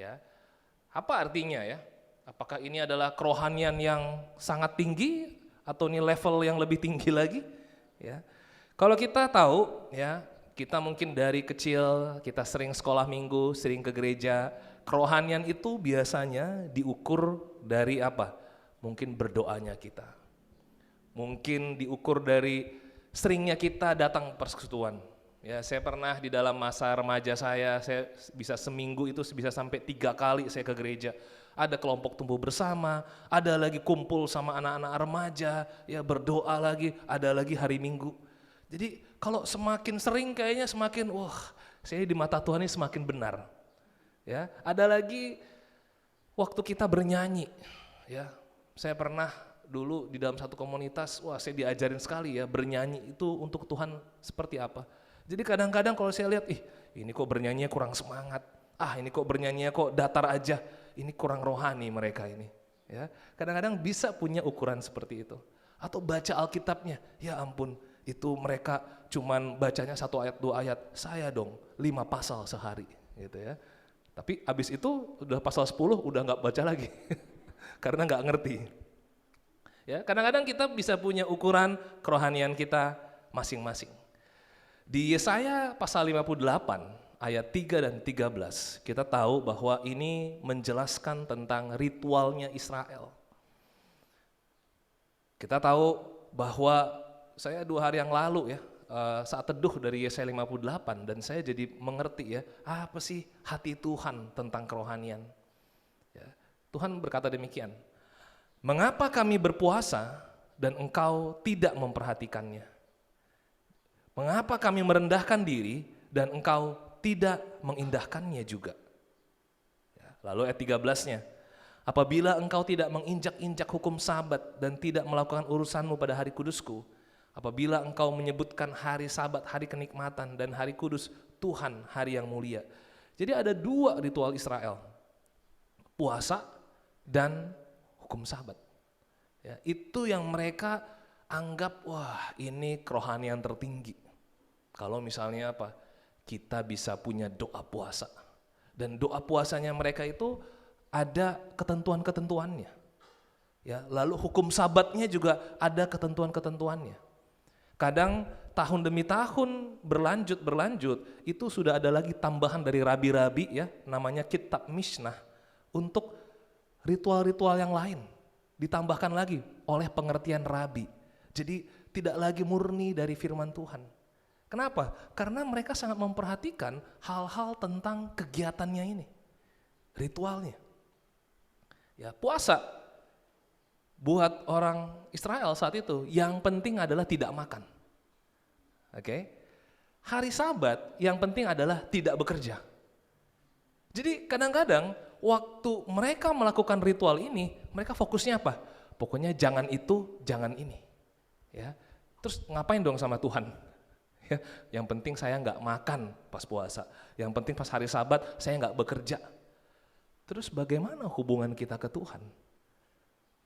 Ya. Apa artinya ya? Apakah ini adalah kerohanian yang sangat tinggi atau ini level yang lebih tinggi lagi? Ya. Kalau kita tahu ya, kita mungkin dari kecil kita sering sekolah minggu, sering ke gereja, kerohanian itu biasanya diukur dari apa? Mungkin berdoanya kita. Mungkin diukur dari seringnya kita datang persekutuan. Ya, saya pernah di dalam masa remaja saya bisa seminggu itu bisa sampai 3 kali saya ke gereja. Ada kelompok tumbuh bersama, ada lagi kumpul sama anak-anak remaja, ya berdoa lagi, ada lagi hari Minggu. Jadi kalau semakin sering kayaknya semakin, saya di mata Tuhan ini semakin benar. Ya, ada lagi waktu kita bernyanyi. Ya, saya pernah dulu di dalam satu komunitas, saya diajarin sekali ya bernyanyi itu untuk Tuhan seperti apa. Jadi kadang-kadang kalau saya lihat, ini kok bernyanyinya kurang semangat, ini kok bernyanyinya kok datar aja, ini kurang rohani mereka ini. Ya, kadang-kadang bisa punya ukuran seperti itu. Atau baca Alkitabnya, ya ampun, itu mereka cuman bacanya 1 ayat 2 ayat, saya dong 5 pasal sehari, gitu ya. Tapi abis itu udah pasal 10 udah nggak baca lagi, karena nggak ngerti. Ya, kadang-kadang kita bisa punya ukuran kerohanian kita masing-masing. Di Yesaya pasal 58 ayat 3 dan 13 kita tahu bahwa ini menjelaskan tentang ritualnya Israel. Kita tahu bahwa saya 2 hari yang lalu ya saat teduh dari Yesaya 58 dan saya jadi mengerti ya apa sih hati Tuhan tentang kerohanian. Ya, Tuhan berkata demikian, mengapa kami berpuasa dan engkau tidak memperhatikannya? Mengapa kami merendahkan diri dan engkau tidak mengindahkannya juga? Ya, lalu ayat 13-nya, apabila engkau tidak menginjak-injak hukum Sabat dan tidak melakukan urusanmu pada hari kudusku, apabila engkau menyebutkan hari Sabat, hari kenikmatan dan hari kudus Tuhan, hari yang mulia. Jadi ada 2 ritual Israel, puasa dan hukum Sabat. Ya, itu yang mereka anggap ini kerohanian tertinggi. Kalau misalnya apa? Kita bisa punya doa puasa. Dan doa puasanya mereka itu ada ketentuan-ketentuannya. Ya, lalu hukum Sabatnya juga ada ketentuan-ketentuannya. Kadang tahun demi tahun berlanjut itu sudah ada lagi tambahan dari rabi-rabi ya, namanya kitab Mishnah untuk ritual-ritual yang lain. Ditambahkan lagi oleh pengertian rabi. Jadi tidak lagi murni dari firman Tuhan. Kenapa? Karena mereka sangat memperhatikan hal-hal tentang kegiatannya ini, ritualnya. Ya, puasa buat orang Israel saat itu yang penting adalah tidak makan. Oke. Hari Sabat yang penting adalah tidak bekerja. Jadi kadang-kadang waktu mereka melakukan ritual ini, mereka fokusnya apa? Pokoknya jangan itu, jangan ini. Ya. Terus ngapain dong sama Tuhan? Ya, yang penting saya nggak makan pas puasa. Yang penting pas hari Sabat saya nggak bekerja. Terus bagaimana hubungan kita ke Tuhan?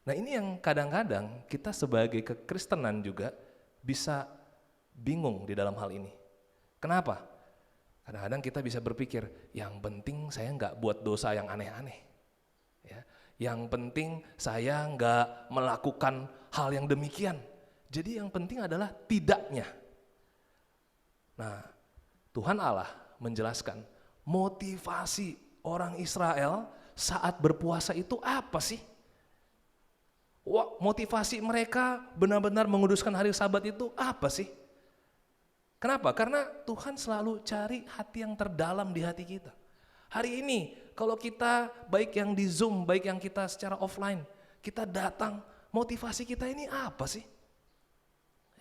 Nah ini yang kadang-kadang kita sebagai kekristenan juga bisa bingung di dalam hal ini. Kenapa? Kadang-kadang kita bisa berpikir, yang penting saya nggak buat dosa yang aneh-aneh. Ya, yang penting saya nggak melakukan hal yang demikian. Jadi yang penting adalah tidaknya. Nah, Tuhan Allah menjelaskan motivasi orang Israel saat berpuasa itu apa sih? Motivasi mereka benar-benar menguduskan hari Sabat itu apa sih? Kenapa? Karena Tuhan selalu cari hati yang terdalam di hati kita. Hari ini kalau kita baik yang di Zoom, baik yang kita secara offline, kita datang, motivasi kita ini apa sih?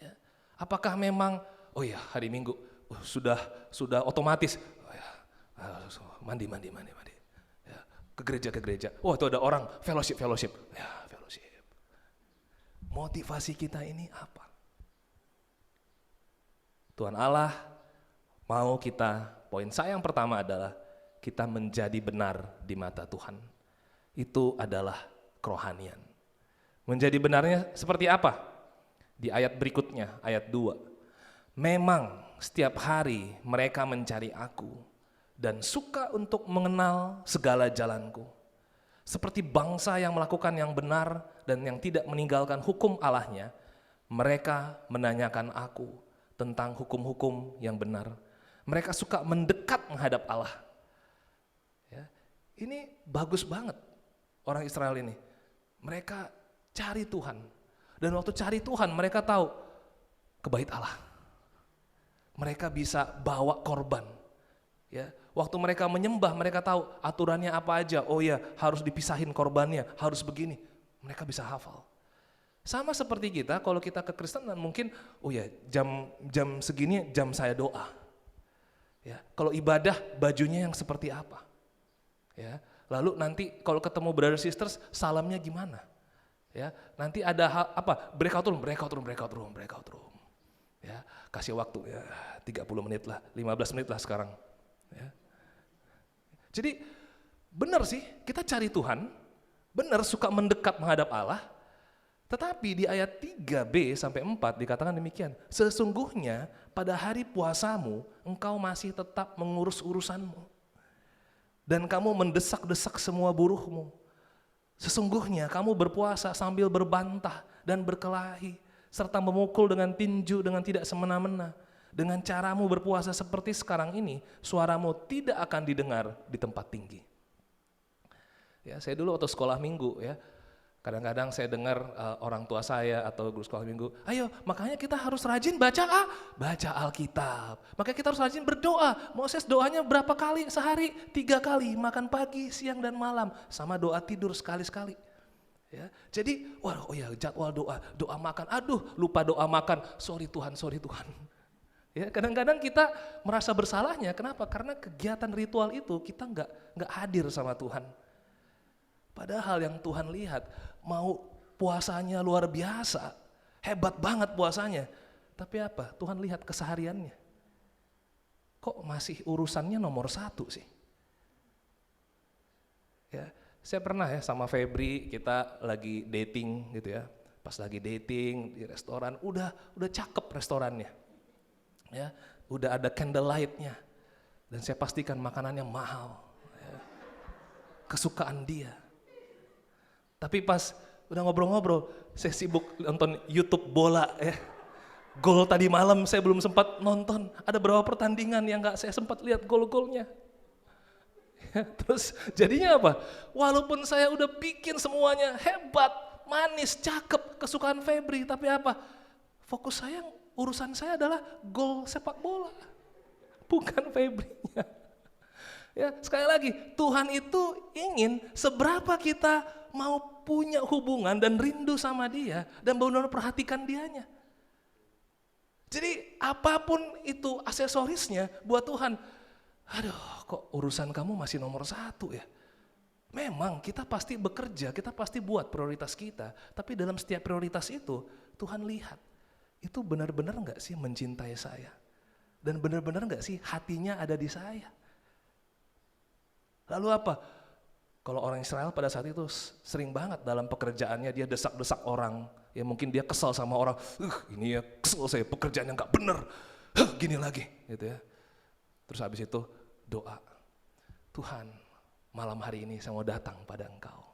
Ya. Apakah memang hari Minggu sudah otomatis mandi. Ya, ke gereja. Itu ada orang fellowship. Ya, fellowship. Motivasi kita ini apa? Tuhan Allah mau kita, poin saya yang pertama adalah kita menjadi benar di mata Tuhan. Itu adalah kerohanian. Menjadi benarnya seperti apa? Di ayat berikutnya, ayat 2. Memang setiap hari mereka mencari aku dan suka untuk mengenal segala jalanku. Seperti bangsa yang melakukan yang benar dan yang tidak meninggalkan hukum Allahnya, mereka menanyakan aku tentang hukum-hukum yang benar. Mereka suka mendekat menghadap Allah. Ya, ini bagus banget orang Israel ini. Mereka cari Tuhan. Dan waktu cari Tuhan mereka tahu ke bait Allah. Mereka bisa bawa korban. Ya, waktu mereka menyembah mereka tahu aturannya apa aja. Oh ya, harus dipisahin korbannya, harus begini. Mereka bisa hafal. Sama seperti kita, kalau kita ke Kristenan mungkin, oh ya jam segini jam saya doa. Ya, kalau ibadah bajunya yang seperti apa? Ya, lalu nanti kalau ketemu brother sisters salamnya gimana? Ya, nanti ada breakout room. Ya, kasih waktu ya 30 menit lah, 15 menit lah sekarang. Ya. Jadi benar sih kita cari Tuhan, benar suka mendekat menghadap Allah, tetapi di ayat 3b sampai 4 dikatakan demikian, sesungguhnya pada hari puasamu engkau masih tetap mengurus urusanmu dan kamu mendesak-desak semua buruhmu. Sesungguhnya kamu berpuasa sambil berbantah dan berkelahi serta memukul dengan tinju dengan tidak semena-mena. Dengan caramu berpuasa seperti sekarang ini, suaramu tidak akan didengar di tempat tinggi. Ya, saya dulu waktu sekolah minggu ya, kadang-kadang saya dengar orang tua saya atau guru sekolah minggu, ayo makanya kita harus rajin baca Alkitab. Makanya kita harus rajin berdoa. Moses doanya berapa kali sehari? 3 kali, makan pagi, siang dan malam, sama doa tidur sekali-sekali. Ya, jadi jadwal doa makan, aduh lupa doa makan, sorry Tuhan. Ya, kadang-kadang kita merasa bersalahnya, kenapa? Karena kegiatan ritual itu kita nggak hadir sama Tuhan. Padahal yang Tuhan lihat, mau puasanya luar biasa, hebat banget puasanya, tapi apa? Tuhan lihat kesehariannya. Kok masih urusannya nomor 1 sih? Ya, saya pernah ya sama Febri, kita lagi dating gitu ya. Pas lagi dating di restoran, udah cakep restorannya. Ya, udah ada candlelight-nya dan saya pastikan makanannya mahal, ya, kesukaan dia. Tapi pas udah ngobrol-ngobrol, saya sibuk nonton YouTube bola ya. Gol tadi malam saya belum sempat nonton, ada beberapa pertandingan yang nggak saya sempat lihat gol-golnya. Ya, terus jadinya apa? Walaupun saya udah bikin semuanya hebat, manis, cakep, kesukaan Febri, tapi apa? Fokus saya, urusan saya adalah gol sepak bola, bukan Febrinya. Ya, sekali lagi, Tuhan itu ingin seberapa kita mau punya hubungan dan rindu sama Dia dan benar-benar perhatikan Dianya. Jadi apapun itu aksesorisnya buat Tuhan, aduh kok urusan kamu masih nomor 1 ya. Memang kita pasti bekerja, kita pasti buat prioritas kita, tapi dalam setiap prioritas itu Tuhan lihat, itu benar-benar enggak sih mencintai saya? Dan benar-benar enggak sih hatinya ada di saya? Lalu apa? Kalau orang Israel pada saat itu sering banget dalam pekerjaannya dia desak-desak orang. Ya mungkin dia kesal sama orang, ini ya kesel saya pekerjaannya enggak benar, gini lagi gitu ya. Terus habis itu doa, Tuhan malam hari ini saya mau datang pada Engkau.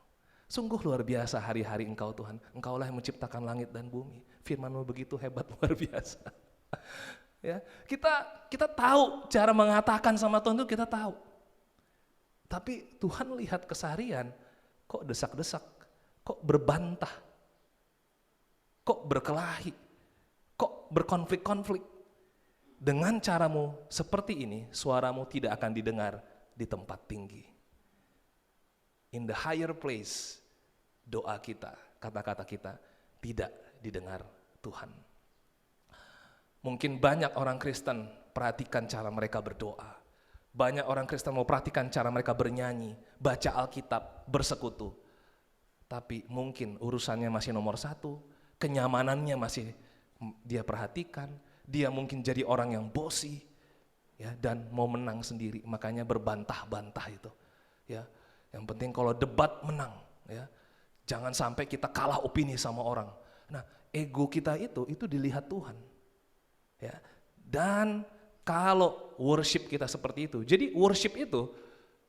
Sungguh luar biasa hari-hari Engkau Tuhan, Engkaulah yang menciptakan langit dan bumi. Firman-Mu begitu hebat, luar biasa. Ya, kita tahu cara mengatakan sama Tuhan itu kita tahu. Tapi Tuhan lihat keseharian, kok desak-desak, kok berbantah, kok berkelahi, kok berkonflik-konflik. Dengan caramu seperti ini, suaramu tidak akan didengar di tempat tinggi. In the higher place, doa kita, kata-kata kita tidak didengar Tuhan. Mungkin banyak orang Kristen perhatikan cara mereka berdoa. Banyak orang Kristen mau perhatikan cara mereka bernyanyi, baca Alkitab, bersekutu. Tapi mungkin urusannya masih nomor 1, kenyamanannya masih dia perhatikan, dia mungkin jadi orang yang bosi, ya, dan mau menang sendiri, makanya berbantah-bantah itu. Ya, yang penting kalau debat menang, ya, jangan sampai kita kalah opini sama orang. Nah, ego kita itu dilihat Tuhan, ya. Dan kalau worship kita seperti itu. Jadi worship itu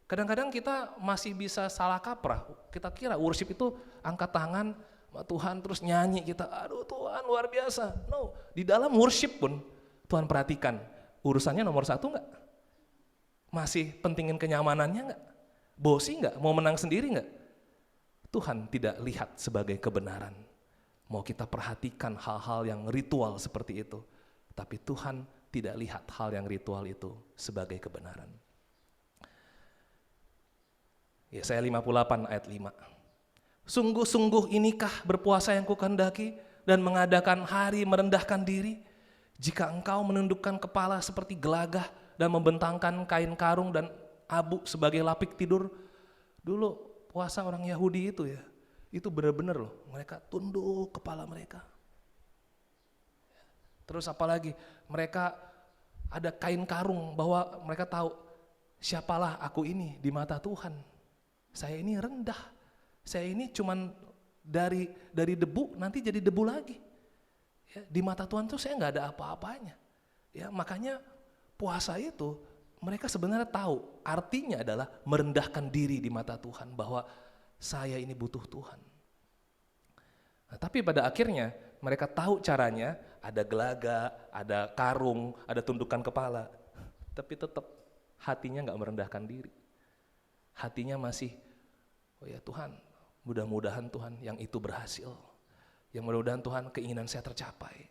kadang-kadang kita masih bisa salah kaprah. Kita kira worship itu angkat tangan sama Tuhan terus nyanyi kita, aduh Tuhan luar biasa. No, di dalam worship pun Tuhan perhatikan, urusannya nomor satu enggak? Masih pentingin kenyamanannya enggak? Bosi enggak? Mau menang sendiri enggak? Tuhan tidak lihat sebagai kebenaran. Mau kita perhatikan hal-hal yang ritual seperti itu, tapi Tuhan tidak lihat hal yang ritual itu sebagai kebenaran. Yesaya 58 ayat 5. Sungguh-sungguh inikah berpuasa yang kukehendaki dan mengadakan hari merendahkan diri, jika engkau menundukkan kepala seperti gelagah dan membentangkan kain karung dan abu sebagai lapik tidur. Dulu puasa orang Yahudi itu ya, itu benar-benar loh, mereka tunduk kepala mereka. Terus apalagi, mereka ada kain karung bahwa mereka tahu, siapalah aku ini di mata Tuhan. Saya ini rendah, saya ini cuman dari debu nanti jadi debu lagi. Ya, di mata Tuhan tuh saya nggak ada apa-apanya. Ya, makanya puasa itu mereka sebenarnya tahu artinya adalah merendahkan diri di mata Tuhan bahwa saya ini butuh Tuhan. Nah, tapi pada akhirnya mereka tahu caranya, ada gelaga, ada karung, ada tundukan kepala, tapi tetap hatinya nggak merendahkan diri. Hatinya masih, oh ya Tuhan, mudah-mudahan Tuhan yang itu berhasil. Yang mudah-mudahan Tuhan keinginan saya tercapai.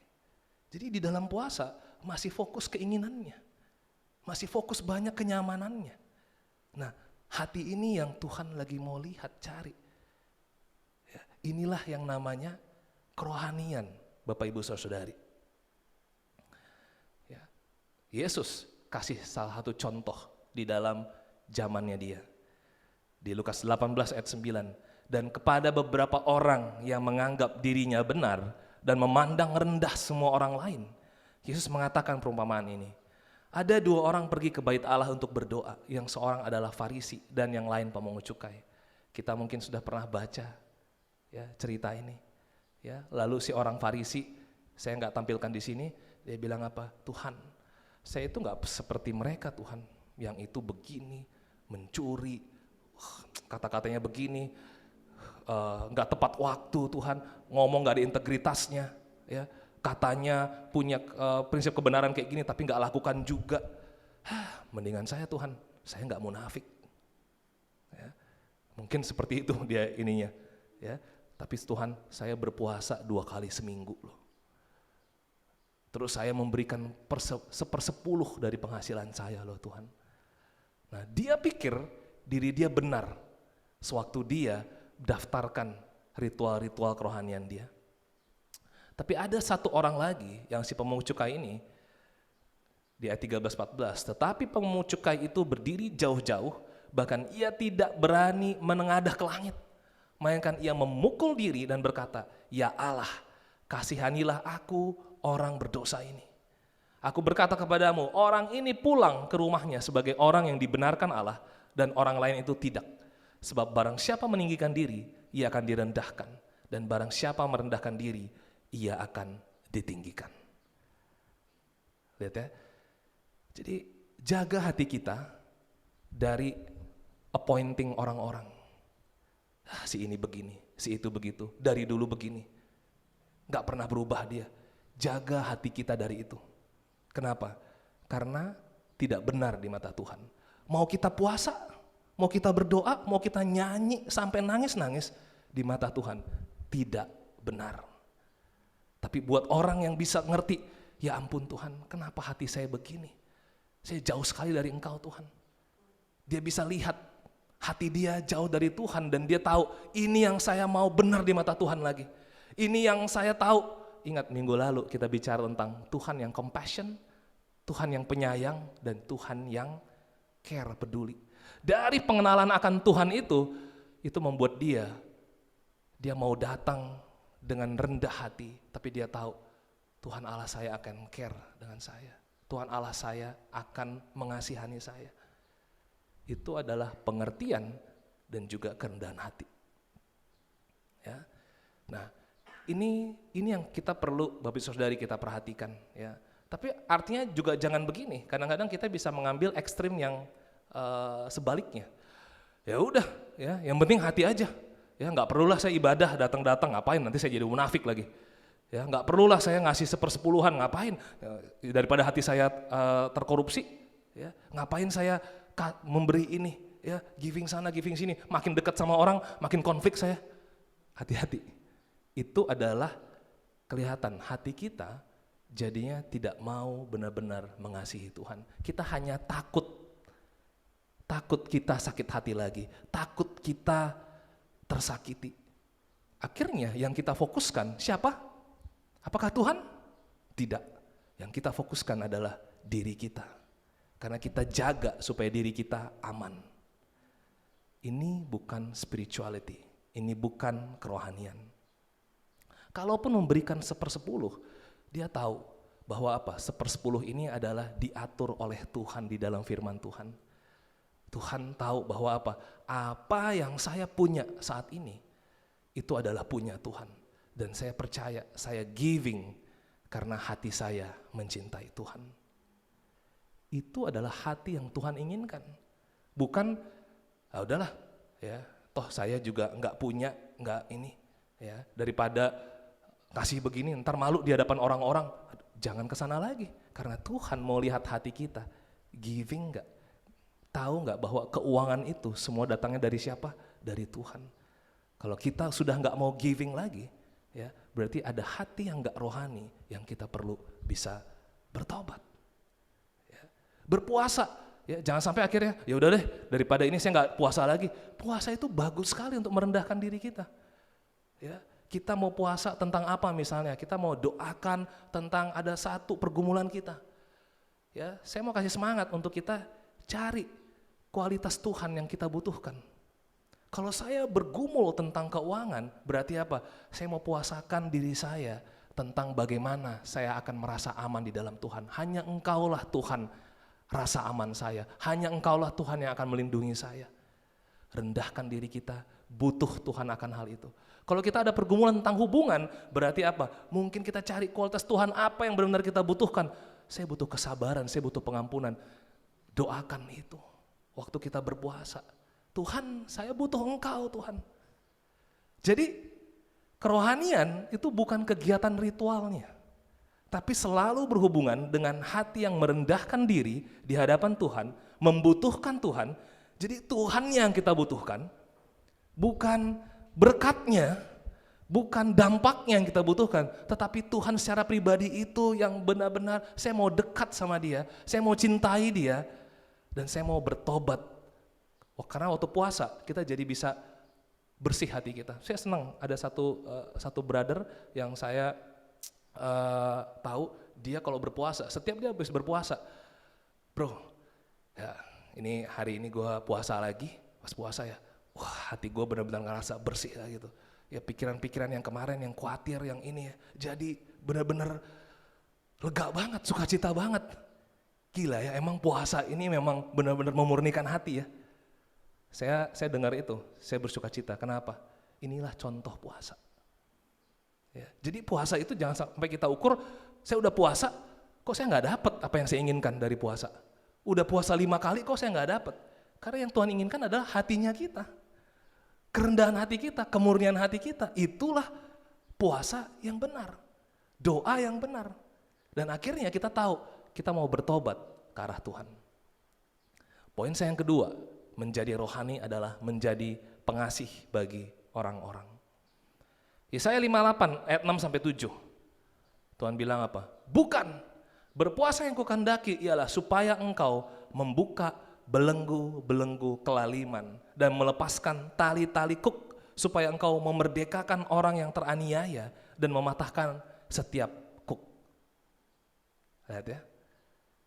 Jadi di dalam puasa masih fokus keinginannya. Masih fokus banyak kenyamanannya. Nah, hati ini yang Tuhan lagi mau lihat, cari. Ya, inilah yang namanya kerohanian, Bapak Ibu Saudari. Ya, Yesus kasih salah satu contoh di dalam zamannya dia. Di Lukas 18 ayat 9, dan kepada beberapa orang yang menganggap dirinya benar dan memandang rendah semua orang lain, Yesus mengatakan perumpamaan ini. Ada dua orang pergi ke bait Allah untuk berdoa, yang seorang adalah Farisi dan yang lain pemungut cukai. Kita mungkin sudah pernah baca ya cerita ini. Ya, lalu si orang Farisi, saya nggak tampilkan di sini, dia bilang apa? Tuhan, saya itu nggak seperti mereka Tuhan, yang itu begini, mencuri, kata-katanya begini, nggak tepat waktu Tuhan, ngomong nggak ada integritasnya, ya katanya punya prinsip kebenaran kayak gini tapi nggak lakukan juga. Mendingan saya Tuhan, saya nggak munafik. Ya, mungkin seperti itu dia ininya, ya. Tapi Tuhan, saya berpuasa 2 kali seminggu loh. Terus saya memberikan 1/10 dari penghasilan saya loh Tuhan. Nah, dia pikir diri dia benar sewaktu dia daftarkan ritual-ritual kerohanian dia. Tapi ada satu orang lagi yang si pemungut cukai ini, di ayat 13-14, tetapi pemungut cukai itu berdiri jauh-jauh, bahkan ia tidak berani menengadah ke langit, melainkan ia memukul diri dan berkata, ya Allah, kasihanilah aku orang berdosa ini. Aku berkata kepadamu, orang ini pulang ke rumahnya sebagai orang yang dibenarkan Allah, dan orang lain itu tidak. Sebab barang siapa meninggikan diri, ia akan direndahkan, dan barang siapa merendahkan diri, ia akan ditinggikan. Lihat ya. Jadi jaga hati kita dari appointing orang-orang. Si ini begini, si itu begitu, dari dulu begini. Gak pernah berubah dia. Jaga hati kita dari itu. Kenapa? Karena tidak benar di mata Tuhan. Mau kita puasa, mau kita berdoa, mau kita nyanyi sampai nangis-nangis, di mata Tuhan tidak benar. Tapi buat orang yang bisa ngerti, ya ampun Tuhan, kenapa hati saya begini? Saya jauh sekali dari Engkau Tuhan. Dia bisa lihat hati dia jauh dari Tuhan dan dia tahu ini yang saya mau benar di mata Tuhan lagi. Ini yang saya tahu. Ingat minggu lalu kita bicara tentang Tuhan yang compassion, Tuhan yang penyayang, dan Tuhan yang care, peduli. Dari pengenalan akan Tuhan itu membuat dia mau datang dengan rendah hati, tapi dia tahu Tuhan Allah saya akan care dengan saya. Tuhan Allah saya akan mengasihani saya. Itu adalah pengertian dan juga kerendahan hati. Ya. Nah, ini yang kita perlu Bapak Saudari kita perhatikan ya. Tapi artinya juga jangan begini, kadang-kadang kita bisa mengambil ekstrim yang sebaliknya. Ya udah, ya yang penting hati aja. Ya nggak perlulah saya ibadah datang-datang, ngapain nanti saya jadi munafik lagi. Ya nggak perlulah saya ngasih 1/10, ngapain? Ya, daripada hati saya terkorupsi, ya ngapain saya memberi ini, ya giving sana, giving sini, makin dekat sama orang, makin konflik saya. Hati-hati. Itu adalah kelihatan hati kita jadinya tidak mau benar-benar mengasihi Tuhan. Kita hanya takut kita sakit hati lagi, takut kita tersakiti. Akhirnya yang kita fokuskan siapa? Apakah Tuhan? Tidak. Yang kita fokuskan adalah diri kita. Karena kita jaga supaya diri kita aman. Ini bukan spirituality, ini bukan kerohanian. Kalaupun memberikan 1/10, dia tahu bahwa apa? 1/10 ini adalah diatur oleh Tuhan di dalam firman Tuhan. Tuhan tahu bahwa apa? Apa yang saya punya saat ini, itu adalah punya Tuhan. Dan saya percaya, saya giving karena hati saya mencintai Tuhan. Itu adalah hati yang Tuhan inginkan. Bukan, udahlah, ya, toh saya juga nggak punya, nggak ini, ya, daripada kasih begini, ntar malu di hadapan orang-orang. Jangan kesana lagi, karena Tuhan mau lihat hati kita. Giving nggak? Tahu nggak bahwa keuangan itu semua datangnya dari siapa? Dari Tuhan. Kalau kita sudah nggak mau giving lagi, ya berarti ada hati yang nggak rohani yang kita perlu bisa bertobat. Ya. Berpuasa, ya jangan sampai akhirnya ya udah deh daripada ini saya nggak puasa lagi. Puasa itu bagus sekali untuk merendahkan diri kita. Ya. Kita mau puasa tentang apa misalnya? Kita mau doakan tentang ada satu pergumulan kita. Ya, saya mau kasih semangat untuk kita cari kualitas Tuhan yang kita butuhkan. Kalau saya bergumul tentang keuangan, berarti apa? Saya mau puasakan diri saya tentang bagaimana saya akan merasa aman di dalam Tuhan. Hanya Engkaulah Tuhan rasa aman saya. Hanya Engkaulah Tuhan yang akan melindungi saya. Rendahkan diri kita, butuh Tuhan akan hal itu. Kalau kita ada pergumulan tentang hubungan, berarti apa? Mungkin kita cari kualitas Tuhan apa yang benar-benar kita butuhkan. Saya butuh kesabaran, saya butuh pengampunan. Doakan itu waktu kita berpuasa. Tuhan, saya butuh Engkau Tuhan. Jadi kerohanian itu bukan kegiatan ritualnya, tapi selalu berhubungan dengan hati yang merendahkan diri di hadapan Tuhan, membutuhkan Tuhan. Jadi Tuhan yang kita butuhkan, bukan berkatnya, bukan dampaknya yang kita butuhkan, tetapi Tuhan secara pribadi itu yang benar-benar saya mau dekat sama Dia, saya mau cintai Dia, dan saya mau bertobat. Karena waktu puasa kita jadi bisa bersih hati kita. Saya senang ada satu brother yang saya tahu dia kalau berpuasa, setiap dia habis berpuasa, bro, ya ini hari ini gue puasa lagi, pas puasa ya, wah hati gue benar-benar ngerasa bersih lah gitu. Ya pikiran-pikiran yang kemarin, yang khawatir, yang ini ya, jadi benar-benar lega banget, sukacita banget. Gila ya, emang puasa ini memang benar-benar memurnikan hati ya. Saya dengar itu, saya bersukacita. Kenapa? Inilah contoh puasa. Ya, jadi puasa itu jangan sampai kita ukur, saya udah puasa, kok saya nggak dapat apa yang saya inginkan dari puasa. Udah puasa 5 kali, kok saya nggak dapat. Karena yang Tuhan inginkan adalah hatinya kita. Kerendahan hati kita, kemurnian hati kita, itulah puasa yang benar. Doa yang benar. Dan akhirnya kita tahu, kita mau bertobat ke arah Tuhan. Poin saya yang kedua, menjadi rohani adalah menjadi pengasih bagi orang-orang. Yesaya 58 ayat 6-7. Tuhan bilang apa? Bukan, berpuasa yang kukandaki ialah supaya engkau membuka belenggu-belenggu kelaliman dan melepaskan tali-tali kuk, supaya engkau memerdekakan orang yang teraniaya dan mematahkan setiap kuk. Lihat ya.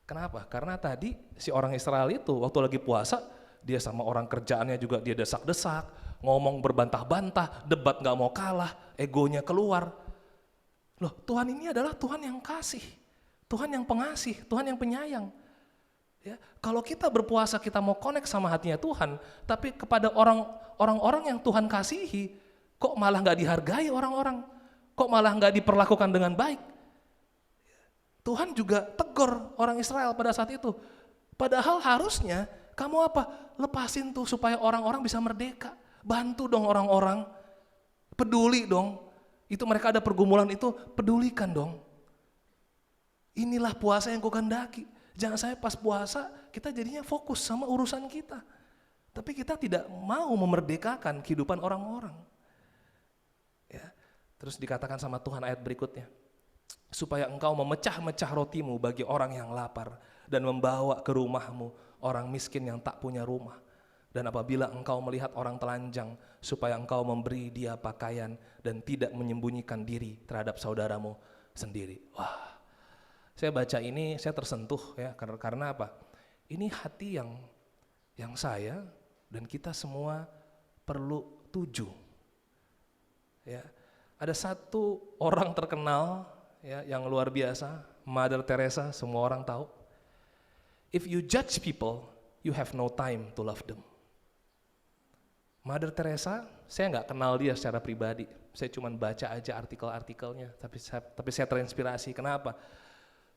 Kenapa? Karena tadi si orang Israel itu waktu lagi puasa, dia sama orang kerjaannya juga dia desak-desak, ngomong berbantah-bantah, debat gak mau kalah, egonya keluar. Loh, Tuhan ini adalah Tuhan yang kasih, Tuhan yang pengasih, Tuhan yang penyayang. Ya, kalau kita berpuasa kita mau connect sama hatinya Tuhan, tapi kepada orang-orang yang Tuhan kasihi, kok malah gak dihargai orang-orang, kok malah gak diperlakukan dengan baik. Tuhan juga tegur orang Israel pada saat itu. Padahal harusnya kamu apa? Lepasin tuh supaya orang-orang bisa merdeka. Bantu dong orang-orang. Peduli dong. Itu mereka ada pergumulan itu, pedulikan dong. Inilah puasa yang kukendaki. Jangan sampai pas puasa kita jadinya fokus sama urusan kita. Tapi kita tidak mau memerdekakan kehidupan orang-orang. Ya. Terus dikatakan sama Tuhan ayat berikutnya. Supaya engkau memecah-mecah rotimu bagi orang yang lapar dan membawa ke rumahmu orang miskin yang tak punya rumah. Dan apabila engkau melihat orang telanjang, supaya engkau memberi dia pakaian dan tidak menyembunyikan diri terhadap saudaramu sendiri. Wah, saya baca ini saya tersentuh ya, karena apa? Ini hati yang saya dan kita semua perlu tuju. Ya, ada satu orang terkenal ya, yang luar biasa, Mother Teresa, semua orang tahu. If you judge people, you have no time to love them. Mother Teresa, saya nggak kenal dia secara pribadi, saya cuma baca aja artikel-artikelnya, tapi saya terinspirasi. Kenapa?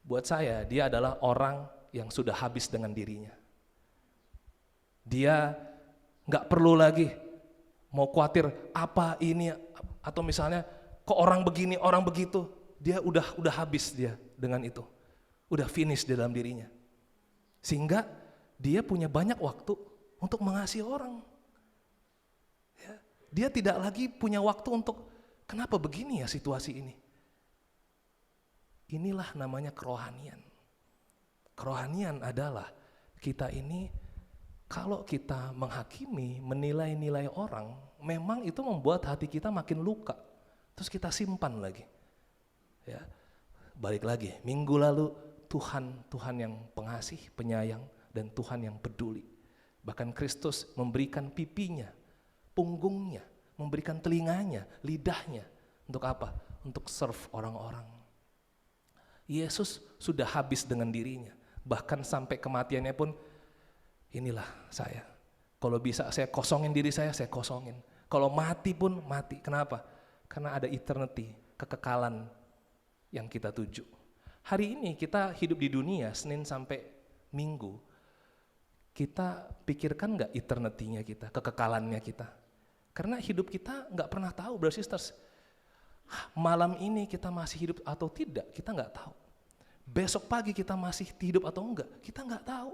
Buat saya, dia adalah orang yang sudah habis dengan dirinya. Dia nggak perlu lagi mau khawatir apa ini, atau misalnya kok orang begini, orang begitu. Dia udah habis dia dengan itu, udah finish di dalam dirinya. Sehingga dia punya banyak waktu untuk mengasihi orang. Ya, dia tidak lagi punya waktu untuk kenapa begini ya situasi ini. Inilah namanya kerohanian. Kerohanian adalah kita ini kalau kita menghakimi, menilai-nilai orang, memang itu membuat hati kita makin luka. Terus kita simpan lagi. Ya, balik lagi, minggu lalu Tuhan yang pengasih, penyayang, dan Tuhan yang peduli. Bahkan Kristus memberikan pipinya, punggungnya, memberikan telinganya, lidahnya. Untuk apa? Untuk serve orang-orang. Yesus sudah habis dengan dirinya. Bahkan sampai kematiannya pun, inilah saya. Kalau bisa saya kosongin diri saya kosongin. Kalau mati pun mati. Kenapa? Karena ada eternity, kekekalan yang kita tuju. Hari ini kita hidup di dunia, Senin sampai Minggu, kita pikirkan nggak eternity-nya kita, kekekalannya kita? Karena hidup kita nggak pernah tahu, brothers sisters. Malam ini kita masih hidup atau tidak, kita nggak tahu. Besok pagi kita masih hidup atau enggak, kita nggak tahu.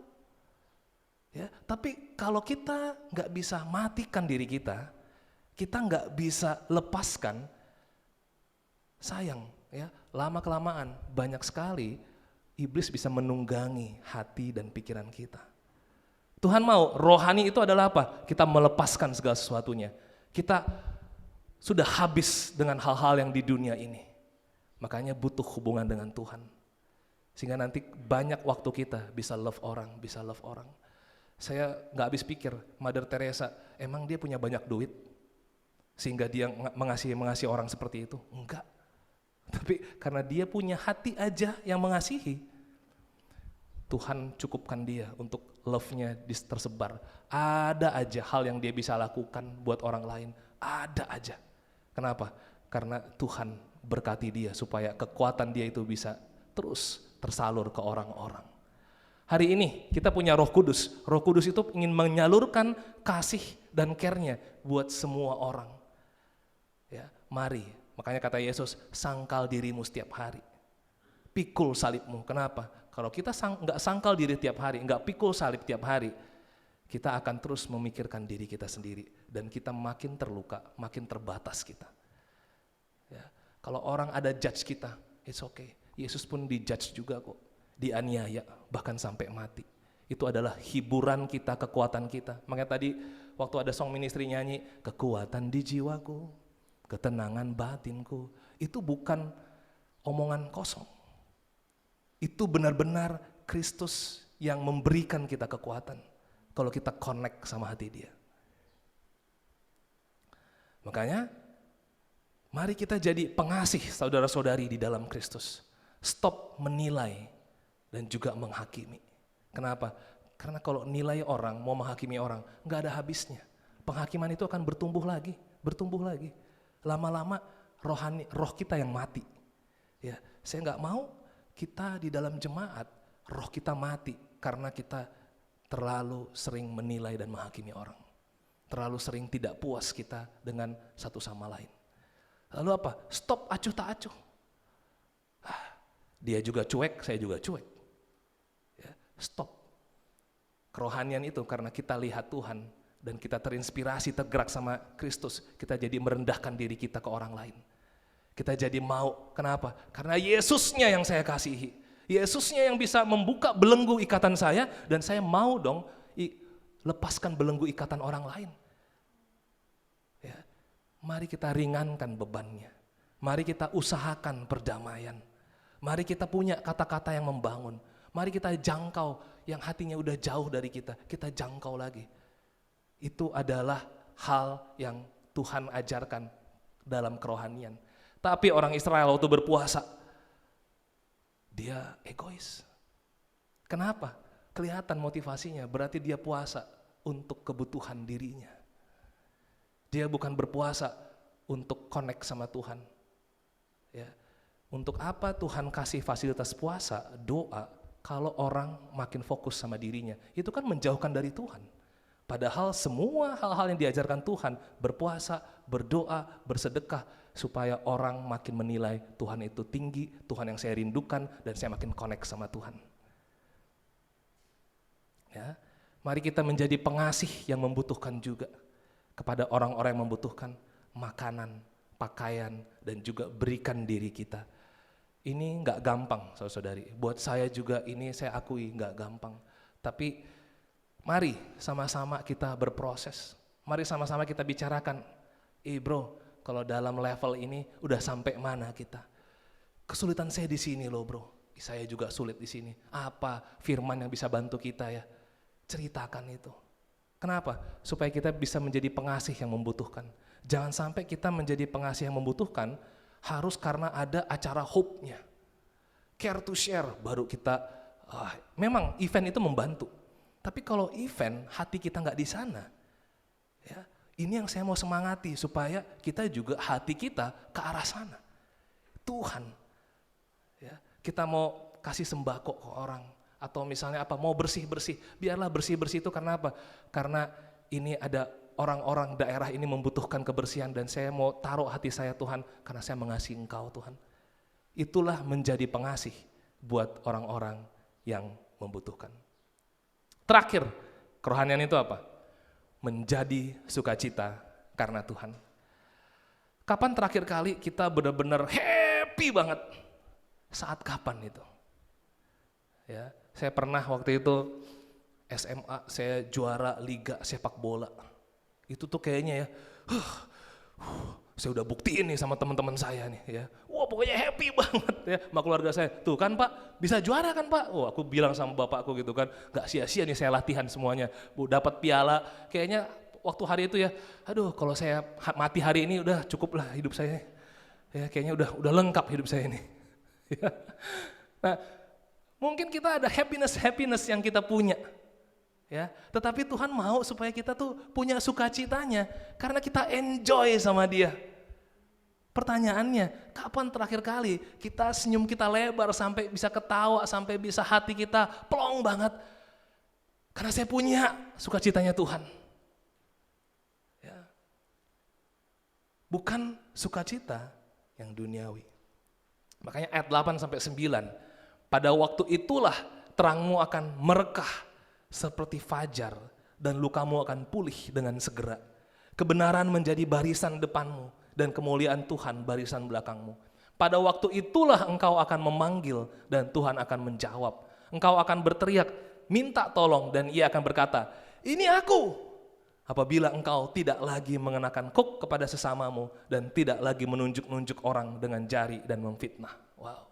Ya, tapi kalau kita nggak bisa matikan diri kita nggak bisa lepaskan, sayang. Ya, lama-kelamaan banyak sekali iblis bisa menunggangi hati dan pikiran kita. Tuhan mau rohani itu adalah apa? Kita melepaskan segala sesuatunya. Kita sudah habis dengan hal-hal yang di dunia ini. Makanya butuh hubungan dengan Tuhan. Sehingga nanti banyak waktu kita bisa love orang. Saya nggak habis pikir, Mother Teresa, emang dia punya banyak duit? Sehingga dia mengasihi orang seperti itu? Enggak. Tapi karena dia punya hati aja yang mengasihi, Tuhan cukupkan dia untuk love-nya tersebar. Ada aja hal yang dia bisa lakukan buat orang lain, ada aja. Kenapa? Karena Tuhan berkati dia supaya kekuatan dia itu bisa terus tersalur ke orang-orang. Hari ini kita punya Roh Kudus. Roh Kudus itu ingin menyalurkan kasih dan care-nya buat semua orang. Ya, mari. Makanya kata Yesus, sangkal dirimu setiap hari. Pikul salibmu. Kenapa? Kalau kita nggak sangkal diri tiap hari, nggak pikul salib tiap hari, kita akan terus memikirkan diri kita sendiri. Dan kita makin terluka, makin terbatas kita. Ya, kalau orang ada judge kita, it's okay. Yesus pun dijudge juga kok. Dianiaya, bahkan sampai mati. Itu adalah hiburan kita, kekuatan kita. Makanya tadi waktu ada song ministry nyanyi, kekuatan di jiwaku, ketenangan batinku, itu bukan omongan kosong. Itu benar-benar Kristus yang memberikan kita kekuatan kalau kita connect sama hati Dia. Makanya mari kita jadi pengasih saudara-saudari di dalam Kristus. Stop menilai dan juga menghakimi. Kenapa? Karena kalau nilai orang, mau menghakimi orang, nggak ada habisnya. Penghakiman itu akan bertumbuh lagi. Lama-lama roh kita yang mati. Ya, saya nggak mau kita di dalam jemaat, roh kita mati karena kita terlalu sering menilai dan menghakimi orang. Terlalu sering tidak puas kita dengan satu sama lain. Lalu apa? Stop acuh tak acuh. Dia juga cuek, saya juga cuek. Ya, stop. Kerohanian itu karena kita lihat Tuhan dan kita terinspirasi, tergerak sama Kristus, kita jadi merendahkan diri kita ke orang lain. Kita jadi mau, kenapa? Karena Yesusnya yang saya kasihi. Yesusnya yang bisa membuka belenggu ikatan saya, dan saya mau dong lepaskan belenggu ikatan orang lain. Ya, mari kita ringankan bebannya. Mari kita usahakan perdamaian. Mari kita punya kata-kata yang membangun. Mari kita jangkau yang hatinya udah jauh dari kita jangkau lagi. Itu adalah hal yang Tuhan ajarkan dalam kerohanian. Tapi orang Israel waktu berpuasa, dia egois. Kenapa? Kelihatan motivasinya, berarti dia puasa untuk kebutuhan dirinya. Dia bukan berpuasa untuk connect sama Tuhan. Ya. Untuk apa Tuhan kasih fasilitas puasa, doa, kalau orang makin fokus sama dirinya? Itu kan menjauhkan dari Tuhan. Padahal semua hal-hal yang diajarkan Tuhan, berpuasa, berdoa, bersedekah, supaya orang makin menilai Tuhan itu tinggi, Tuhan yang saya rindukan, dan saya makin connect sama Tuhan. Ya, mari kita menjadi pengasih yang membutuhkan juga kepada orang-orang yang membutuhkan makanan, pakaian, dan juga berikan diri kita. Ini nggak gampang, saudara-saudari. Buat saya juga ini saya akui nggak gampang. Tapi mari sama-sama kita berproses. Mari sama-sama kita bicarakan. Bro, kalau dalam level ini udah sampai mana kita? Kesulitan saya di sini loh bro. Saya juga sulit di sini. Apa firman yang bisa bantu kita ya? Ceritakan itu. Kenapa? Supaya kita bisa menjadi pengasih yang membutuhkan. Jangan sampai kita menjadi pengasih yang membutuhkan harus karena ada acara hope-nya. Care to share, baru kita, memang event itu membantu. Tapi kalau event, hati kita nggak di sana, ya, ini yang saya mau semangati, supaya kita juga hati kita ke arah sana. Tuhan, ya, kita mau kasih sembako ke orang, atau misalnya apa, mau bersih-bersih, biarlah bersih-bersih itu karena apa? Karena ini ada orang-orang daerah ini membutuhkan kebersihan dan saya mau taruh hati saya Tuhan karena saya mengasihi Engkau Tuhan. Itulah menjadi pengasih buat orang-orang yang membutuhkan. Terakhir, kerohanian itu apa? Menjadi sukacita karena Tuhan. Kapan terakhir kali kita benar-benar happy banget? Saat kapan itu? Ya, saya pernah waktu itu SMA, saya juara liga sepak bola. Itu tuh kayaknya ya, saya udah buktiin nih sama teman-teman saya nih ya. Wah pokoknya happy banget ya sama keluarga saya. Tuh kan Pak, bisa juara kan Pak? Oh aku bilang sama bapakku gitu kan, gak sia-sia nih saya latihan semuanya. Bu dapat piala, kayaknya waktu hari itu ya, aduh kalau saya mati hari ini udah cukup lah hidup saya. Ya kayaknya udah lengkap hidup saya ini. Nah mungkin kita ada happiness yang kita punya. Ya, tetapi Tuhan mau supaya kita tuh punya sukacitanya karena kita enjoy sama Dia. Pertanyaannya, kapan terakhir kali kita senyum kita lebar sampai bisa ketawa, sampai bisa hati kita plong banget? Karena saya punya sukacitanya Tuhan. Ya. Bukan sukacita yang duniawi. Makanya ayat 8 sampai 9, pada waktu itulah terangmu akan merekah seperti fajar, dan lukamu akan pulih dengan segera. Kebenaran menjadi barisan depanmu, dan kemuliaan Tuhan barisan belakangmu. Pada waktu itulah engkau akan memanggil, dan Tuhan akan menjawab. Engkau akan berteriak, minta tolong, dan Ia akan berkata, ini aku. Apabila engkau tidak lagi mengenakan kuk kepada sesamamu, dan tidak lagi menunjuk-nunjuk orang dengan jari dan memfitnah. Wow.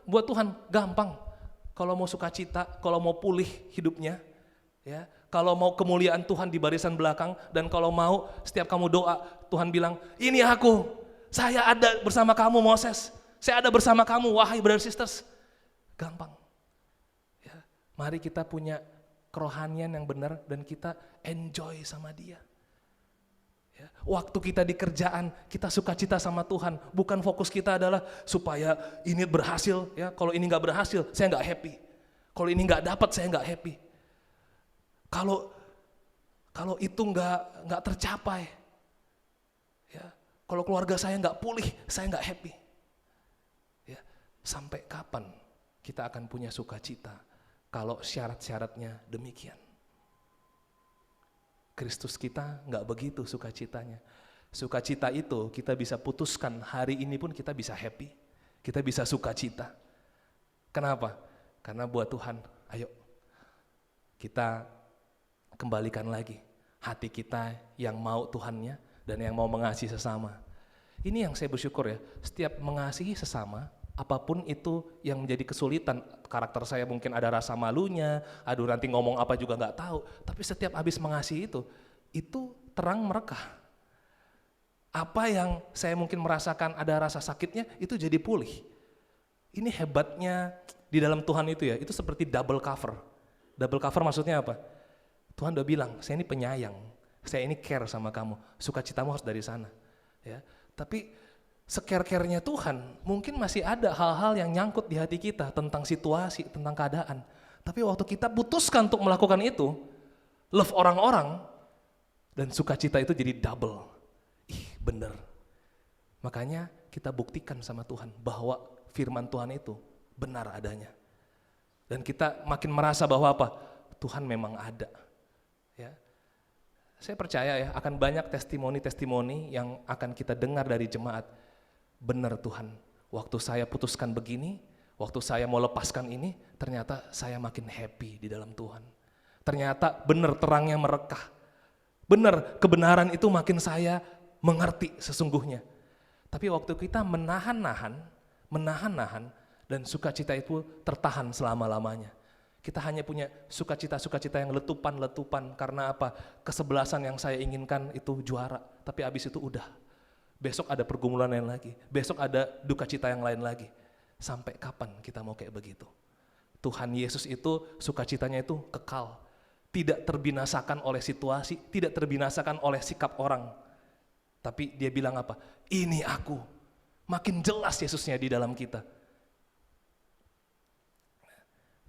Buat Tuhan gampang. Kalau mau sukacita, kalau mau pulih hidupnya, ya, kalau mau kemuliaan Tuhan di barisan belakang, dan kalau mau setiap kamu doa, Tuhan bilang, ini aku, saya ada bersama kamu Moses, saya ada bersama kamu wahai brothers sisters. Gampang. Ya, mari kita punya kerohanian yang benar dan kita enjoy sama Dia. Ya, waktu kita di kerjaan, kita sukacita sama Tuhan. Bukan fokus kita adalah supaya ini berhasil. Ya, kalau ini nggak berhasil, saya nggak happy. Kalau ini nggak dapat, saya nggak happy. Kalau itu nggak tercapai, ya, kalau keluarga saya nggak pulih, saya nggak happy. Ya, sampai kapan kita akan punya sukacita kalau syarat-syaratnya demikian? Kristus kita nggak begitu sukacitanya. Sukacita itu kita bisa putuskan hari ini pun kita bisa happy, kita bisa sukacita. Kenapa? Karena buat Tuhan, ayo kita kembalikan lagi hati kita yang mau Tuhannya dan yang mau mengasihi sesama. Ini yang saya bersyukur ya, setiap mengasihi sesama, apapun itu yang menjadi kesulitan, karakter saya mungkin ada rasa malunya, aduh nanti ngomong apa juga nggak tahu, tapi setiap habis mengasihi itu terang merekah. Apa yang saya mungkin merasakan ada rasa sakitnya, itu jadi pulih. Ini hebatnya di dalam Tuhan itu ya, itu seperti double cover. Double cover maksudnya apa? Tuhan udah bilang, saya ini penyayang, saya ini care sama kamu, sukacitamu harus dari sana. Ya, tapi secare-care-nya Tuhan, mungkin masih ada hal-hal yang nyangkut di hati kita tentang situasi, tentang keadaan. Tapi waktu kita putuskan untuk melakukan itu, love orang-orang, dan sukacita itu jadi double. Bener. Makanya kita buktikan sama Tuhan bahwa firman Tuhan itu benar adanya. Dan kita makin merasa bahwa apa? Tuhan memang ada. Ya. Saya percaya ya akan banyak testimoni-testimoni yang akan kita dengar dari jemaat. Benar Tuhan, waktu saya putuskan begini, waktu saya mau lepaskan ini, ternyata saya makin happy di dalam Tuhan. Ternyata benar terangnya merekah. Benar kebenaran itu makin saya mengerti sesungguhnya. Tapi waktu kita menahan-nahan, dan sukacita itu tertahan selama-lamanya. Kita hanya punya sukacita-sukacita yang letupan-letupan karena apa? Kesebelasan yang saya inginkan itu juara, tapi abis itu udah. Besok ada pergumulan lain lagi, besok ada duka cita yang lain lagi. Sampai kapan kita mau kayak begitu? Tuhan Yesus itu sukacitanya itu kekal, tidak terbinasakan oleh situasi, tidak terbinasakan oleh sikap orang. Tapi dia bilang apa? Ini aku. Makin jelas Yesusnya di dalam kita.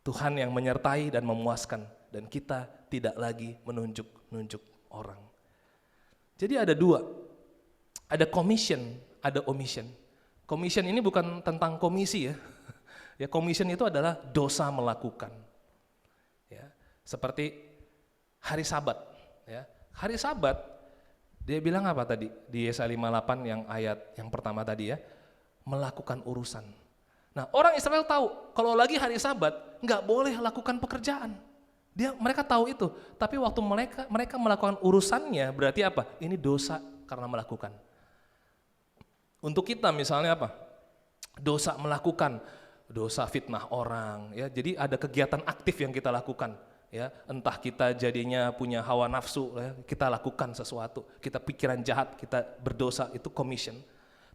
Tuhan yang menyertai dan memuaskan, dan kita tidak lagi menunjuk orang. Jadi ada dua, ada commission, ada omission. Commission ini bukan tentang komisi ya. Ya, commission itu adalah dosa melakukan. Ya, seperti hari Sabat. Ya, hari Sabat dia bilang apa tadi di Yesaya 58 yang ayat yang pertama tadi ya, melakukan urusan. Nah, orang Israel tahu kalau lagi hari Sabat nggak boleh lakukan pekerjaan. Mereka tahu itu, tapi waktu mereka melakukan urusannya berarti apa? Ini dosa karena melakukan. Untuk kita misalnya apa? Dosa melakukan, dosa fitnah orang, ya. Jadi ada kegiatan aktif yang kita lakukan, ya. Entah kita jadinya punya hawa nafsu, ya, kita lakukan sesuatu, kita pikiran jahat, kita berdosa, itu commission.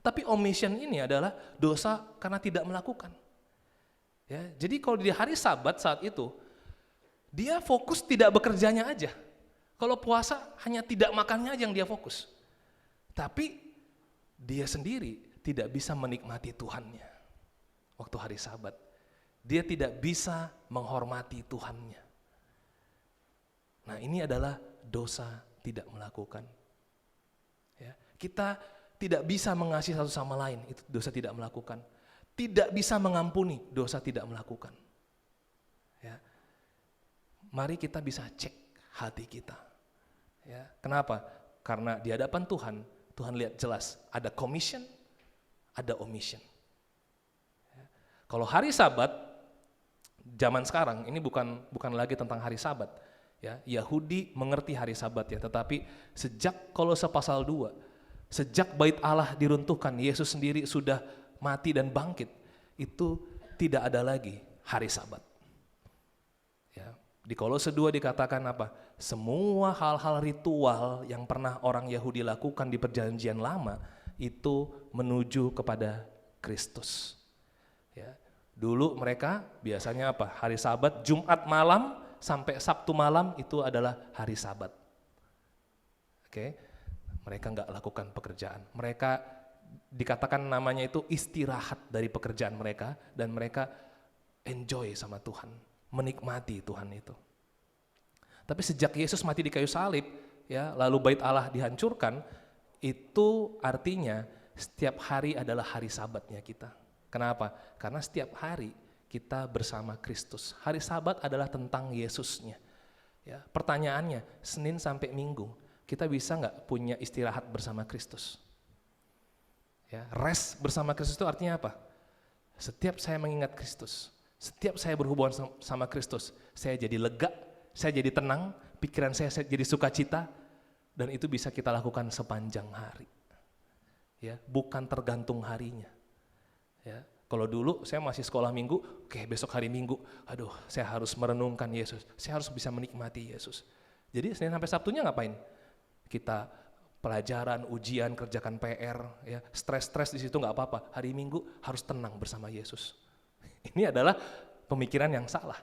Tapi omission ini adalah dosa karena tidak melakukan. Ya, jadi kalau di hari Sabat saat itu, dia fokus tidak bekerjanya aja. Kalau puasa hanya tidak makannya aja yang dia fokus. Tapi dia sendiri tidak bisa menikmati Tuhannya waktu hari Sabat. Dia tidak bisa menghormati Tuhannya. Nah, ini adalah dosa tidak melakukan. Ya, kita tidak bisa mengasihi satu sama lain, itu dosa tidak melakukan. Tidak bisa mengampuni, dosa tidak melakukan. Ya. Mari kita bisa cek hati kita. Ya. Kenapa? Karena di hadapan Tuhan, Tuhan lihat jelas ada commission, ada omission. Ya. Kalau hari Sabat, zaman sekarang ini bukan lagi tentang hari Sabat. Ya, Yahudi mengerti hari Sabat ya, tetapi sejak Kolose pasal 2, sejak bait Allah diruntuhkan, Yesus sendiri sudah mati dan bangkit, itu tidak ada lagi hari Sabat. Ya, di Kolose 2 dikatakan apa? Semua hal-hal ritual yang pernah orang Yahudi lakukan di perjanjian lama itu menuju kepada Kristus. Ya, dulu mereka biasanya apa? Hari Sabat, Jumat malam sampai Sabtu malam itu adalah hari Sabat. Oke. Mereka nggak lakukan pekerjaan. Mereka dikatakan namanya itu istirahat dari pekerjaan mereka, dan mereka enjoy sama Tuhan, menikmati Tuhan itu. Tapi sejak Yesus mati di kayu salib, ya, lalu bait Allah dihancurkan, itu artinya setiap hari adalah hari sabatnya kita. Kenapa? Karena setiap hari kita bersama Kristus. Hari Sabat adalah tentang Yesusnya. Ya, pertanyaannya, Senin sampai Minggu, kita bisa nggak punya istirahat bersama Kristus? Ya, rest bersama Kristus itu artinya apa? Setiap saya mengingat Kristus, setiap saya berhubungan sama Kristus, saya jadi lega, saya jadi tenang, pikiran saya jadi sukacita, dan itu bisa kita lakukan sepanjang hari. Ya, bukan tergantung harinya. Ya, kalau dulu saya masih sekolah minggu, oke, besok hari Minggu, aduh, saya harus merenungkan Yesus, saya harus bisa menikmati Yesus. Jadi Senin sampai Sabtunya ngapain? Kita pelajaran, ujian, kerjakan PR, ya, stres-stres di situ nggak apa-apa. Hari Minggu harus tenang bersama Yesus. Ini adalah pemikiran yang salah.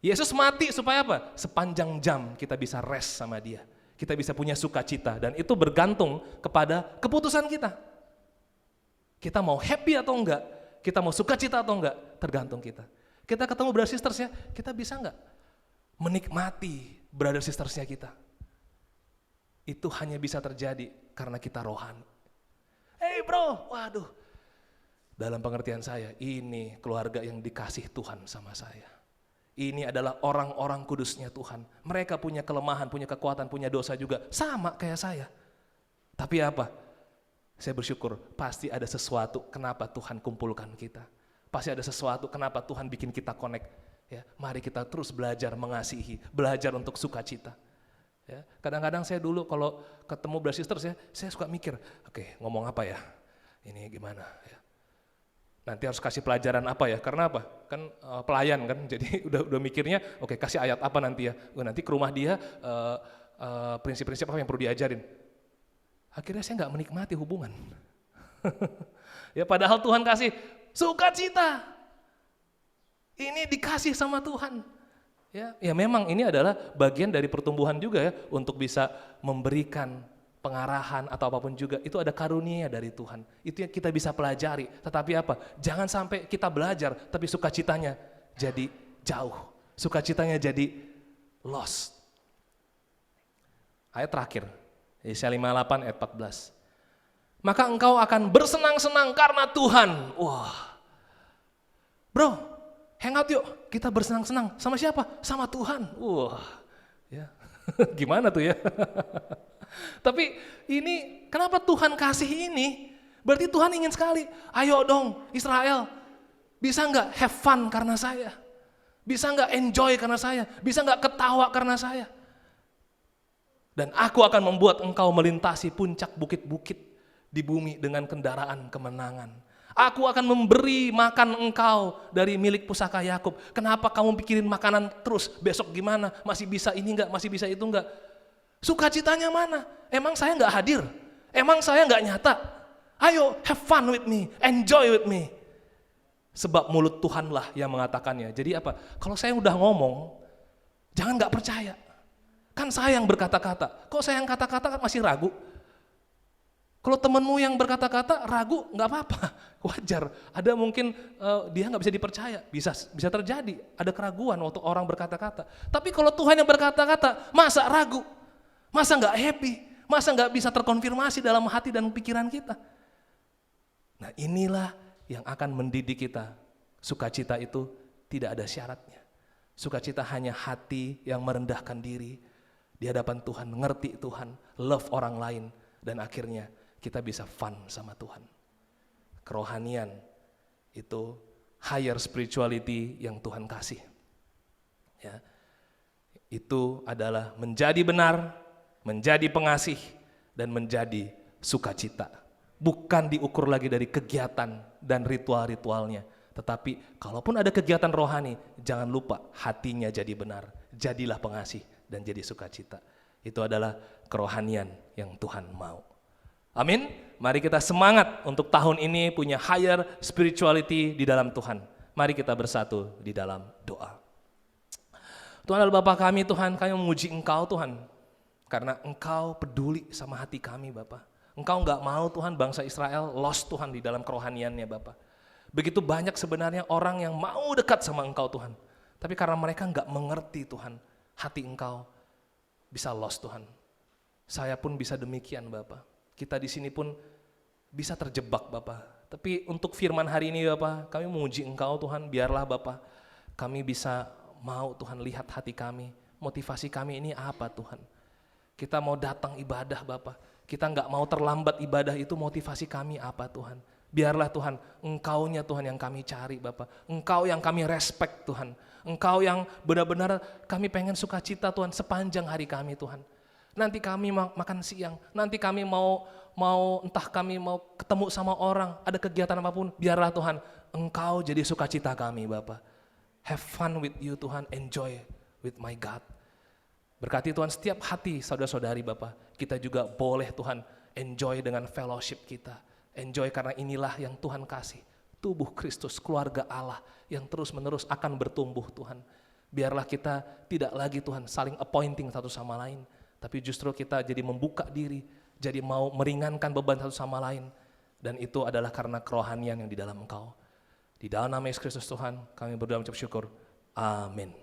Yesus mati supaya apa? Sepanjang jam kita bisa rest sama Dia. Kita bisa punya sukacita, dan itu bergantung kepada keputusan kita. Kita mau happy atau enggak, kita mau sukacita atau enggak, tergantung kita. Kita ketemu brother sisters ya, kita bisa enggak menikmati brother sistersnya kita? Itu hanya bisa terjadi karena kita rohani. Hey bro, waduh. Dalam pengertian saya, ini keluarga yang dikasih Tuhan sama saya. Ini adalah orang-orang kudusnya Tuhan. Mereka punya kelemahan, punya kekuatan, punya dosa juga. Sama kayak saya. Tapi apa? Saya bersyukur, pasti ada sesuatu kenapa Tuhan kumpulkan kita. Pasti ada sesuatu kenapa Tuhan bikin kita connect. Ya, mari kita terus belajar mengasihi, belajar untuk sukacita. Ya, kadang-kadang saya dulu kalau ketemu brother sisters ya, saya suka mikir, oke, ngomong apa ya? Ini gimana ya? Nanti harus kasih pelajaran apa ya? Karena apa? Kan pelayan kan, jadi udah mikirnya, oke, kasih ayat apa nanti ya? Nanti ke rumah dia prinsip-prinsip apa yang perlu diajarin? Akhirnya saya nggak menikmati hubungan. Ya, padahal Tuhan kasih sukacita. Ini dikasih sama Tuhan. Ya memang ini adalah bagian dari pertumbuhan juga ya, untuk bisa memberikan pengarahan atau apapun juga, itu ada karunia dari Tuhan. Itu yang kita bisa pelajari. Tetapi apa? Jangan sampai kita belajar tapi sukacitanya jadi jauh. Sukacitanya jadi lost. Ayat terakhir, Yesaya 58 ayat 14. Maka engkau akan bersenang-senang karena Tuhan. Wah. Bro, hangout yuk, kita bersenang-senang. Sama siapa? Sama Tuhan. Wah, ya. Gimana tuh ya? Tapi ini, kenapa Tuhan kasih ini? Berarti Tuhan ingin sekali, ayo dong Israel, bisa nggak have fun karena saya? Bisa nggak enjoy karena saya? Bisa nggak ketawa karena saya? Dan aku akan membuat engkau melintasi puncak bukit-bukit di bumi dengan kendaraan kemenangan. Aku akan memberi makan engkau dari milik pusaka Yakub. Kenapa kamu pikirin makanan terus? Besok gimana? Masih bisa ini enggak? Masih bisa itu enggak? Sukacitanya mana? Emang saya enggak hadir? Emang saya enggak nyata? Ayo have fun with me, enjoy with me. Sebab mulut Tuhanlah yang mengatakannya. Jadi apa? Kalau saya udah ngomong, jangan enggak percaya. Kan saya yang berkata-kata. Kok saya yang kata-kata masih ragu? Kalau temenmu yang berkata-kata ragu, nggak apa-apa, wajar. Ada mungkin dia nggak bisa dipercaya, bisa terjadi. Ada keraguan waktu orang berkata-kata. Tapi kalau Tuhan yang berkata-kata, masa ragu? Masa nggak happy? Masa nggak bisa terkonfirmasi dalam hati dan pikiran kita? Nah inilah yang akan mendidik kita. Sukacita itu tidak ada syaratnya. Sukacita hanya hati yang merendahkan diri di hadapan Tuhan, mengerti Tuhan, love orang lain, dan akhirnya kita bisa fun sama Tuhan. Kerohanian itu higher spirituality yang Tuhan kasih. Ya. Itu adalah menjadi benar, menjadi pengasih, dan menjadi sukacita. Bukan diukur lagi dari kegiatan dan ritual-ritualnya. Tetapi kalaupun ada kegiatan rohani, jangan lupa hatinya jadi benar. Jadilah pengasih dan jadi sukacita. Itu adalah kerohanian yang Tuhan mau. Amin. Mari kita semangat untuk tahun ini punya higher spirituality di dalam Tuhan. Mari kita bersatu di dalam doa. Tuhan adalah Bapa kami Tuhan, kami memuji Engkau Tuhan. Karena Engkau peduli sama hati kami Bapa. Engkau nggak mau Tuhan bangsa Israel lost Tuhan di dalam kerohaniannya Bapa. Begitu banyak sebenarnya orang yang mau dekat sama Engkau Tuhan. Tapi karena mereka nggak mengerti Tuhan, hati Engkau bisa lost Tuhan. Saya pun bisa demikian Bapa. Kita di sini pun bisa terjebak Bapa. Tapi untuk firman hari ini Bapa, kami memuji Engkau Tuhan, biarlah Bapa kami bisa mau Tuhan lihat hati kami, motivasi kami ini apa Tuhan. Kita mau datang ibadah Bapa, kita nggak mau terlambat ibadah itu, motivasi kami apa Tuhan. Biarlah Tuhan, Engkau-Nya Tuhan yang kami cari Bapa, Engkau yang kami respect Tuhan, Engkau yang benar-benar kami pengen sukacita Tuhan sepanjang hari kami Tuhan. Nanti kami makan siang, nanti kami mau entah kami mau ketemu sama orang, ada kegiatan apapun, biarlah Tuhan, Engkau jadi sukacita kami Bapa. Have fun with you Tuhan, enjoy with my God. Berkati Tuhan setiap hati saudara-saudari Bapak, kita juga boleh Tuhan enjoy dengan fellowship kita. Enjoy karena inilah yang Tuhan kasih, tubuh Kristus, keluarga Allah yang terus-menerus akan bertumbuh Tuhan. Biarlah kita tidak lagi Tuhan saling appointing satu sama lain, tapi justru kita jadi membuka diri, jadi mau meringankan beban satu sama lain. Dan itu adalah karena kerohanian yang di dalam Engkau. Di dalam nama Yesus Kristus Tuhan, kami berdoa mengucap syukur. Amin.